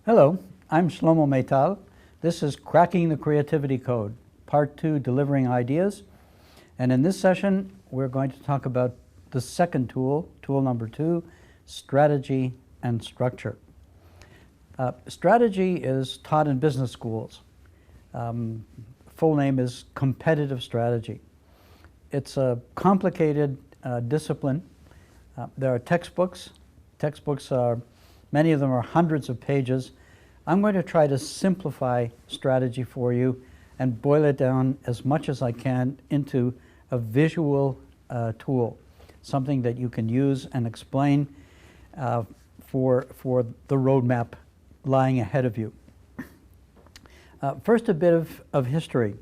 Hello, I'm Shlomo Meital. This is Cracking the Creativity Code, Part 2, Delivering Ideas. And in this session, we're going to talk about the second tool, tool number 2, strategy and structure. Strategy is taught in business schools. Full name is competitive strategy. It's a complicated discipline. There are textbooks. Textbooks are, many of them are hundreds of pages. I'm going to try to simplify strategy for you and boil it down as much as I can into a visual tool, something that you can use and explain for the roadmap lying ahead of you. First, a bit of history.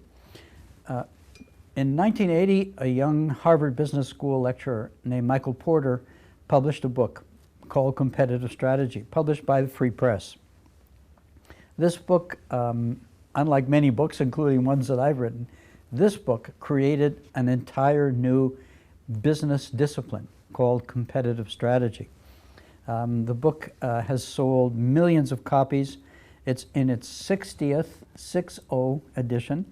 In 1980, a young Harvard Business School lecturer named Michael Porter published a book called Competitive Strategy, published by the Free Press. This book, unlike many books, including ones that I've written, this book created an entire new business discipline called competitive strategy. The book has sold millions of copies. It's in its 60th edition,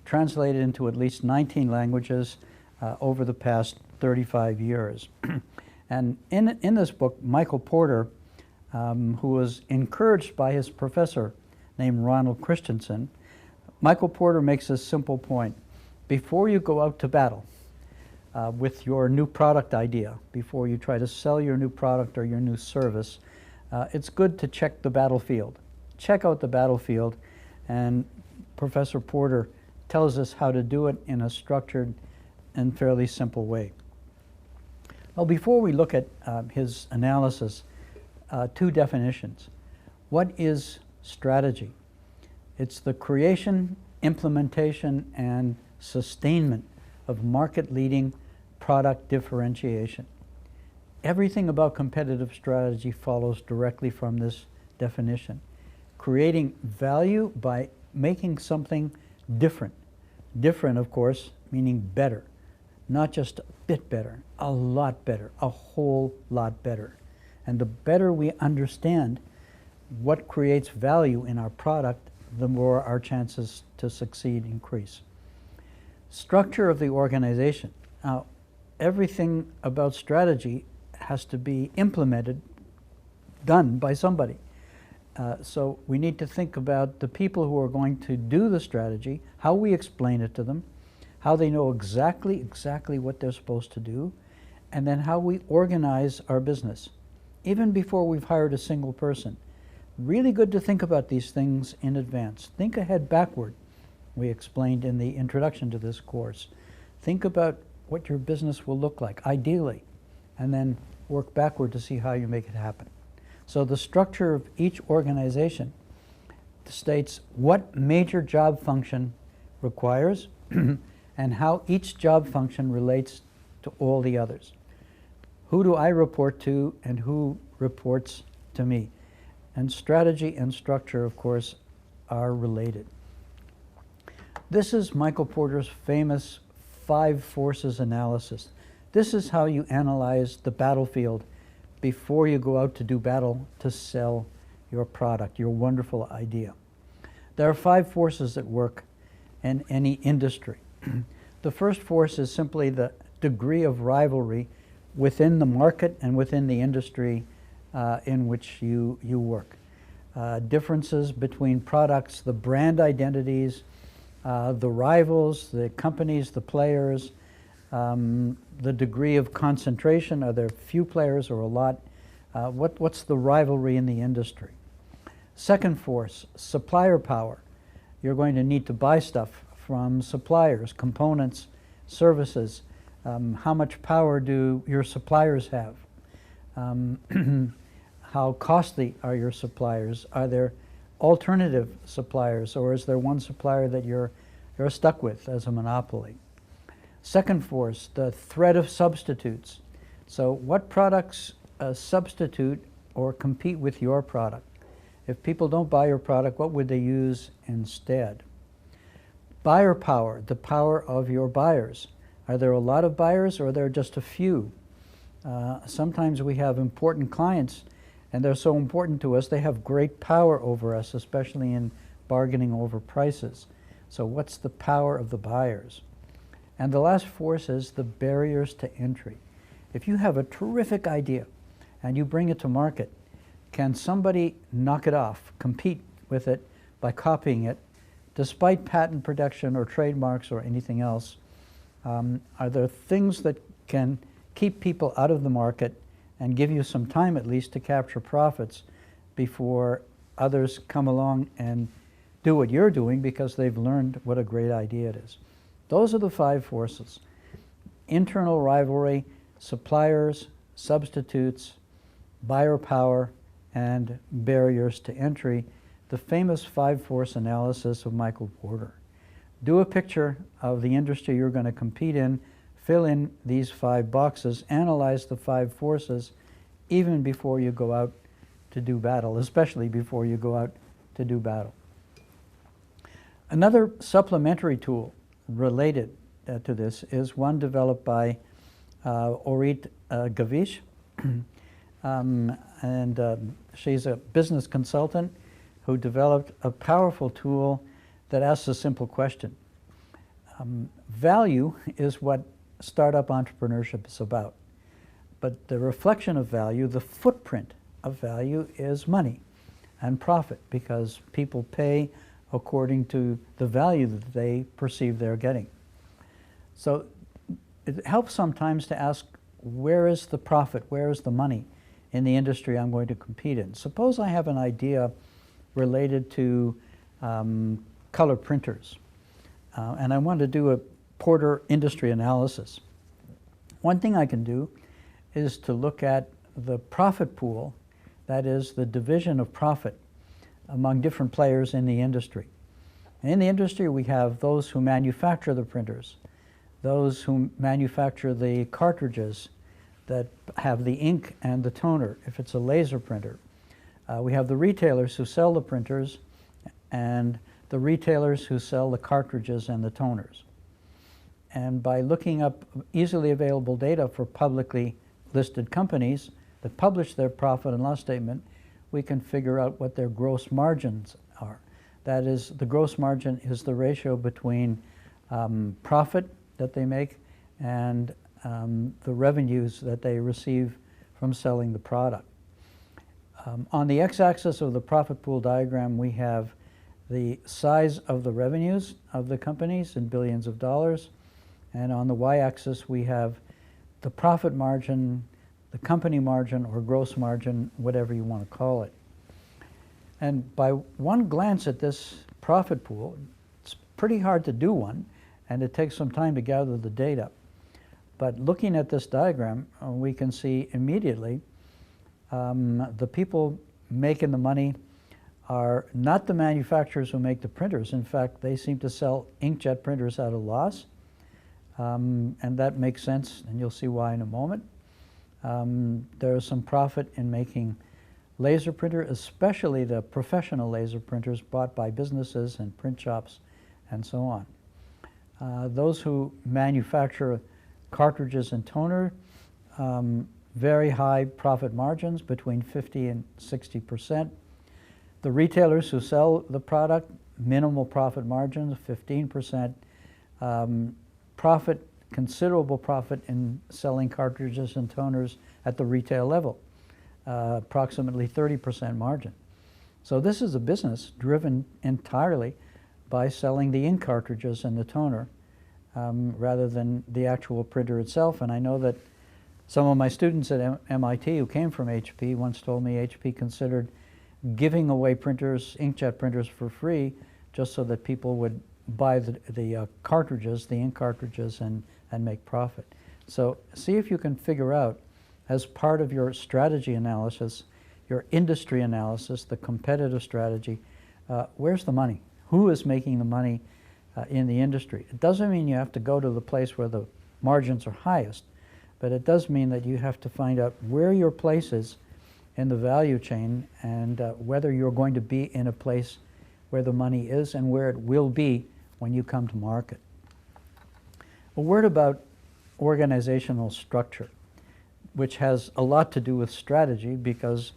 translated into at least 19 languages over the past 35 years. And in this book, Michael Porter, who was encouraged by his professor named Ronald Christensen, Michael Porter makes a simple point. Before you go out to battle with your new product idea, before you try to sell your new product or your new service, it's good to check the battlefield. Check out the battlefield, and Professor Porter tells us how to do it in a structured and fairly simple way. Well, before we look at his analysis, two definitions. What is strategy? It's the creation, implementation, and sustainment of market-leading product differentiation. Everything about competitive strategy follows directly from this definition. Creating value by making something different. Different, of course, meaning better. Not just a bit better, a lot better, a whole lot better. And the better we understand what creates value in our product, the more our chances to succeed increase. Structure of the organization. Now, everything about strategy has to be implemented, done by somebody. So we need to think about the people who are going to do the strategy, how we explain it to them, how they know exactly what they're supposed to do, and then how we organize our business, even before we've hired a single person. Really good to think about these things in advance. Think ahead backward, we explained in the introduction to this course. Think about what your business will look like, ideally, and then work backward to see how you make it happen. So the structure of each organization states what major job function requires and how each job function relates to all the others. Who do I report to and who reports to me? And strategy and structure, of course, are related. This is Michael Porter's famous 5 forces analysis. This is how you analyze the battlefield before you go out to do battle to sell your product, your wonderful idea. There are 5 forces at work in any industry. The first force is simply the degree of rivalry within the market and within the industry in which you work. Differences between products, the brand identities, the rivals, the companies, the players, the degree of concentration. Are there few players or a lot? What's the rivalry in the industry? Second force, supplier power. You're going to need to buy stuff from suppliers, components, services. How much power do your suppliers have? How costly are your suppliers? Are there alternative suppliers, or is there one supplier that you're stuck with as a monopoly? Second force, the threat of substitutes. So what products substitute or compete with your product? If people don't buy your product, what would they use instead? Buyer power, the power of your buyers. Are there a lot of buyers or are there just a few? Sometimes we have important clients and they're so important to us. They have great power over us, especially in bargaining over prices. So what's the power of the buyers? And the last force is the barriers to entry. If you have a terrific idea and you bring it to market, can somebody knock it off, compete with it by copying it, despite patent protection or trademarks or anything else? Are there things that can keep people out of the market and give you some time at least to capture profits before others come along and do what you're doing because they've learned what a great idea it is? Those are the 5 forces: internal rivalry, suppliers, substitutes, buyer power, and barriers to entry, the famous 5-force analysis of Michael Porter. Do a picture of the industry you're going to compete in, fill in these 5 boxes, analyze the 5 forces even before you go out to do battle, especially before you go out to do battle. Another supplementary tool related to this is one developed by Orit Gavish, and she's a business consultant who developed a powerful tool that asks a simple question. Value is what startup entrepreneurship is about, but the reflection of value, the footprint of value, is money and profit, because people pay according to the value that they perceive they're getting. So it helps sometimes to ask, where is the profit, where is the money in the industry I'm going to compete in? Suppose I have an idea related to color printers, and I want to do a Porter industry analysis. One thing I can do is to look at the profit pool, that is the division of profit among different players in the industry. And in the industry we have those who manufacture the printers, those who manufacture the cartridges that have the ink and the toner, if it's a laser printer. We have the retailers who sell the printers and the retailers who sell the cartridges and the toners. And by looking up easily available data for publicly listed companies that publish their profit and loss statement, we can figure out what their gross margins are. That is, the gross margin is the ratio between profit that they make and the revenues that they receive from selling the product. On the x-axis of the profit pool diagram, we have the size of the revenues of the companies in billions of dollars, and on the y-axis we have the profit margin, the company margin, or gross margin, whatever you want to call it. And by one glance at this profit pool, it's pretty hard to do one, and it takes some time to gather the data. But looking at this diagram, we can see immediately the people making the money are not the manufacturers who make the printers. In fact, they seem to sell inkjet printers at a loss, and that makes sense, and you'll see why in a moment. There is some profit in making laser printer, especially the professional laser printers bought by businesses and print shops and so on. Those who manufacture cartridges and toner, very high profit margins, between 50 and 60%. The retailers who sell the product, minimal profit margins, 15%. Profit, considerable profit in selling cartridges and toners at the retail level, approximately 30% margin. So this is a business driven entirely by selling the ink cartridges and the toner rather than the actual printer itself. And I know that some of my students at MIT who came from HP once told me HP considered giving away printers, inkjet printers, for free just so that people would buy the cartridges, the ink cartridges, and make profit. So see if you can figure out, as part of your strategy analysis, your industry analysis, the competitive strategy, where's the money? Who is making the money in the industry? It doesn't mean you have to go to the place where the margins are highest, but it does mean that you have to find out where your place is in the value chain and whether you're going to be in a place where the money is and where it will be when you come to market. A word about organizational structure, which has a lot to do with strategy, because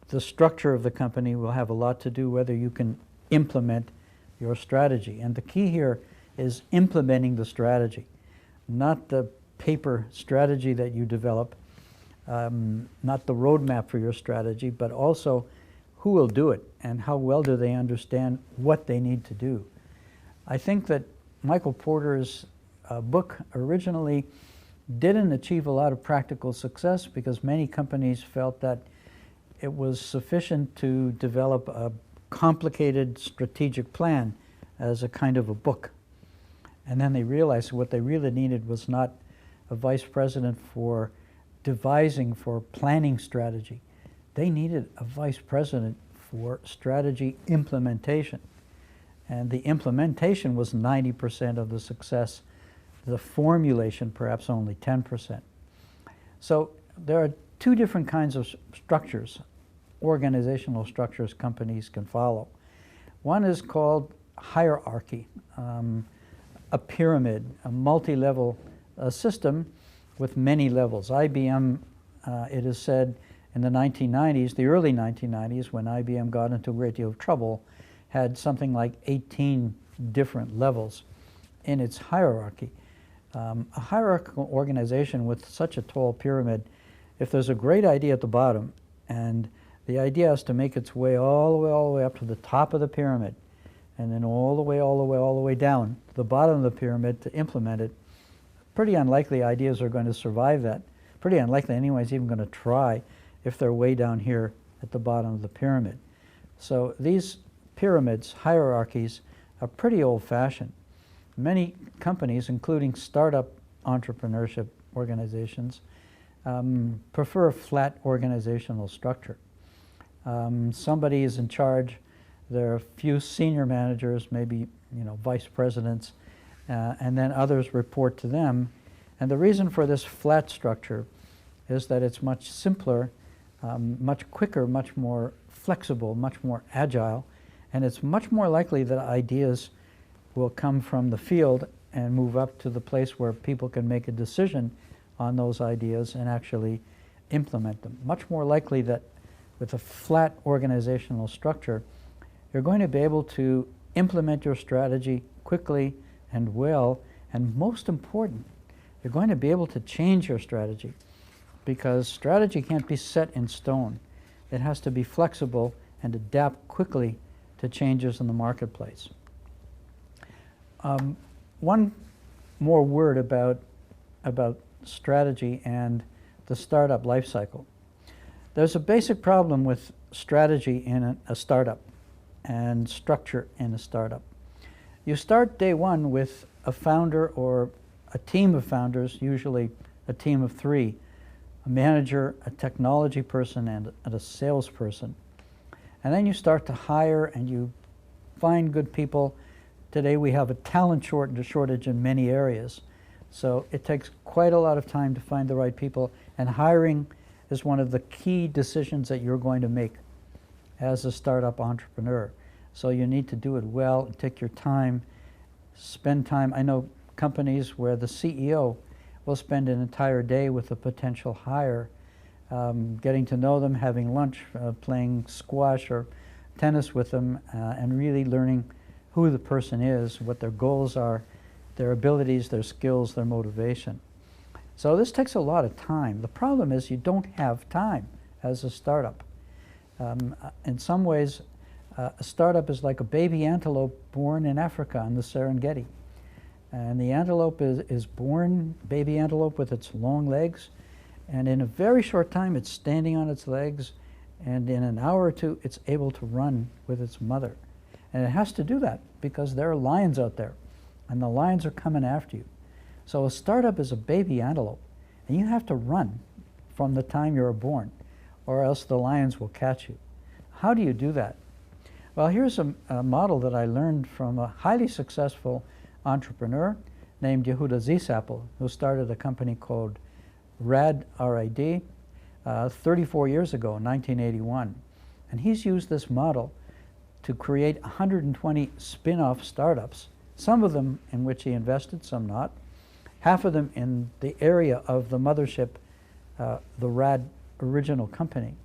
the structure of the company will have a lot to do whether you can implement your strategy. And the key here is implementing the strategy, not the paper strategy that you develop, not the roadmap for your strategy, but also who will do it and how well do they understand what they need to do. I think that Michael Porter's book originally didn't achieve a lot of practical success because many companies felt that it was sufficient to develop a complicated strategic plan as a kind of a book. And then they realized what they really needed was not a vice president for devising, for planning strategy. They needed a vice president for strategy implementation. And the implementation was 90% of the success, the formulation perhaps only 10%. So there are two different kinds of structures, organizational structures companies can follow. One is called hierarchy, a pyramid, a multi-level system with many levels. IBM, it is said, in the 1990s, the early 1990s, when IBM got into a great deal of trouble, had something like 18 different levels in its hierarchy. A hierarchical organization with such a tall pyramid, if there's a great idea at the bottom, and the idea is to make its way all the way up to the top of the pyramid, and then all the way down to the bottom of the pyramid to implement it, pretty unlikely ideas are going to survive that. Pretty unlikely anyone's even going to try if they're way down here at the bottom of the pyramid. So these pyramids, hierarchies, are pretty old-fashioned. Many companies, including startup entrepreneurship organizations, prefer a flat organizational structure. Somebody is in charge. There are a few senior managers, maybe vice presidents, and then others report to them. And the reason for this flat structure is that it's much simpler, much quicker, much more flexible, much more agile, and it's much more likely that ideas will come from the field and move up to the place where people can make a decision on those ideas and actually implement them. Much more likely that with a flat organizational structure, you're going to be able to implement your strategy quickly and well, and most important, you're going to be able to change your strategy, because strategy can't be set in stone. It has to be flexible and adapt quickly to changes in the marketplace. One more word about strategy and the startup life cycle. There's a basic problem with strategy in a startup and structure in a startup. You start day one with a founder or a team of founders, usually a team of 3, a manager, a technology person, and a salesperson. And then you start to hire and you find good people. Today we have a talent shortage in many areas. So it takes quite a lot of time to find the right people, and hiring is one of the key decisions that you're going to make as a startup entrepreneur. So you need to do it well and take your time, spend time. I know companies where the CEO will spend an entire day with a potential hire, getting to know them, having lunch, playing squash or tennis with them, and really learning who the person is, what their goals are, their abilities, their skills, their motivation. So this takes a lot of time. The problem is you don't have time as a startup. In some ways, a startup is like a baby antelope born in Africa in the Serengeti. And the antelope is born, baby antelope, with its long legs, and in a very short time it's standing on its legs, and in an hour or two it's able to run with its mother. And it has to do that because there are lions out there, and the lions are coming after you. So a startup is a baby antelope, and you have to run from the time you're born, or else the lions will catch you. How do you do that? Well, here's a model that I learned from a highly successful entrepreneur named Yehuda Ziesapel, who started a company called RAD, R-A-D, 34 years ago, 1981. And he's used this model to create 120 spin-off startups, some of them in which he invested, some not, half of them in the area of the mothership, the RAD original company.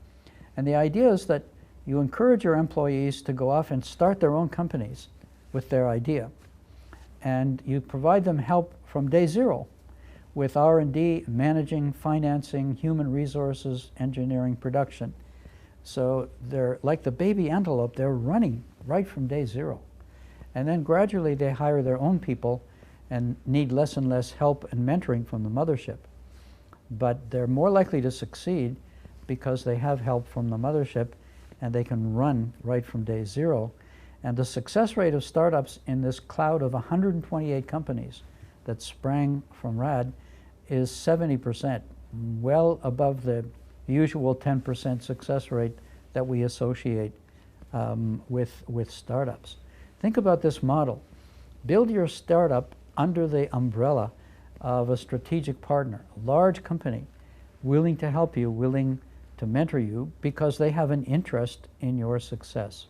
And the idea is that you encourage your employees to go off and start their own companies with their idea. And you provide them help from day zero with R&D, managing, financing, human resources, engineering, production. So they're like the baby antelope, they're running right from day zero. And then gradually they hire their own people and need less and less help and mentoring from the mothership. But they're more likely to succeed because they have help from the mothership and they can run right from day zero. And the success rate of startups in this cloud of 128 companies that sprang from RAD is 70%, well above the usual 10% success rate that we associate with startups. Think about this model. Build your startup under the umbrella of a strategic partner, a large company willing to help you, willing to mentor you because they have an interest in your success.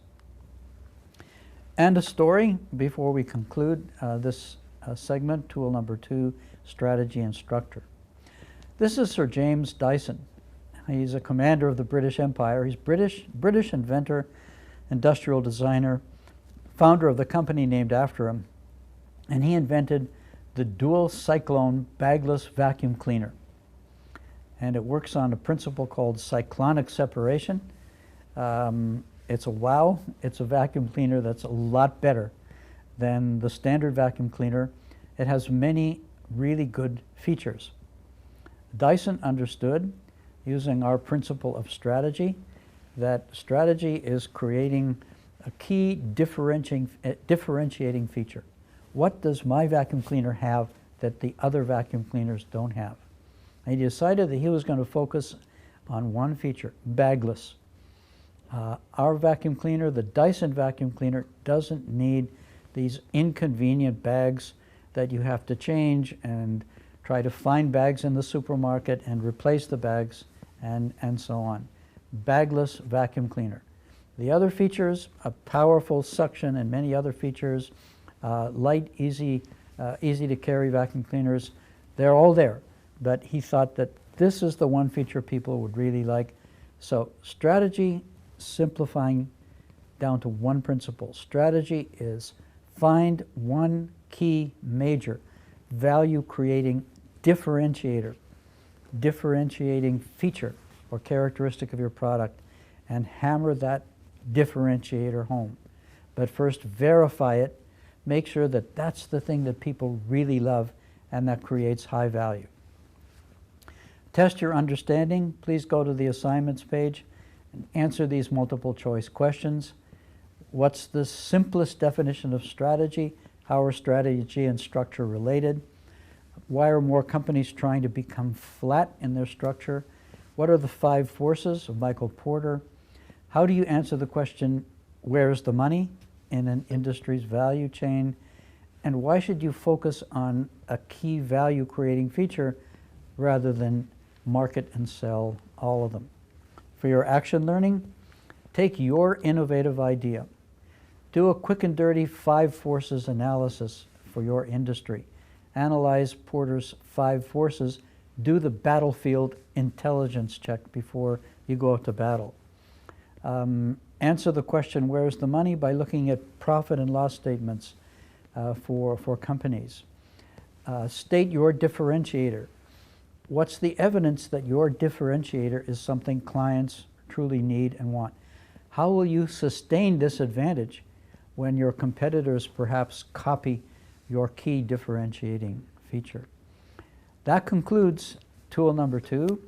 And a story before we conclude this segment, tool number 2, strategy and structure. This is Sir James Dyson. He's a commander of the British Empire. He's British inventor, industrial designer, founder of the company named after him, and he invented the dual cyclone bagless vacuum cleaner. And it works on a principle called cyclonic separation. It's a wow. It's a vacuum cleaner that's a lot better than the standard vacuum cleaner. It has many really good features. Dyson understood, using our principle of strategy, that strategy is creating a key differentiating feature. What does my vacuum cleaner have that the other vacuum cleaners don't have? And he decided that he was going to focus on one feature, bagless. Our vacuum cleaner, the Dyson vacuum cleaner, doesn't need these inconvenient bags that you have to change and try to find bags in the supermarket and replace the bags and so on. Bagless vacuum cleaner. The other features, a powerful suction and many other features, light, easy to carry vacuum cleaners, they're all there. But he thought that this is the one feature people would really like. So strategy, simplifying down to one principle. Strategy is find one key major value creating differentiating feature or characteristic of your product and hammer that differentiator home. But first verify it, make sure that that's the thing that people really love and that creates high value. Test your understanding. Please go to the assignments page and answer these multiple choice questions. What's the simplest definition of strategy? How are strategy and structure related? Why are more companies trying to become flat in their structure? What are the 5 forces of Michael Porter? How do you answer the question, where's the money in an industry's value chain? And why should you focus on a key value creating feature rather than market and sell all of them? For your action learning, take your innovative idea. Do a quick and dirty 5 forces analysis for your industry. Analyze Porter's 5 forces. Do the battlefield intelligence check before you go out to battle. Answer the question, where's the money, by looking at profit and loss statements for companies. State your differentiator. What's the evidence that your differentiator is something clients truly need and want? How will you sustain this advantage when your competitors perhaps copy your key differentiating feature? That concludes tool number 2.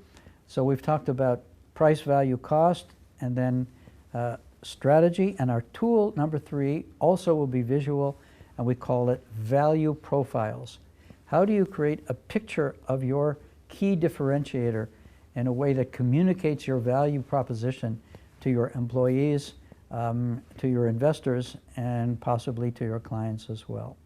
So we've talked about price, value, cost, and then strategy. And our tool number 3 also will be visual, and we call it value profiles. How do you create a picture of your key differentiator in a way that communicates your value proposition to your employees, to your investors, and possibly to your clients as well?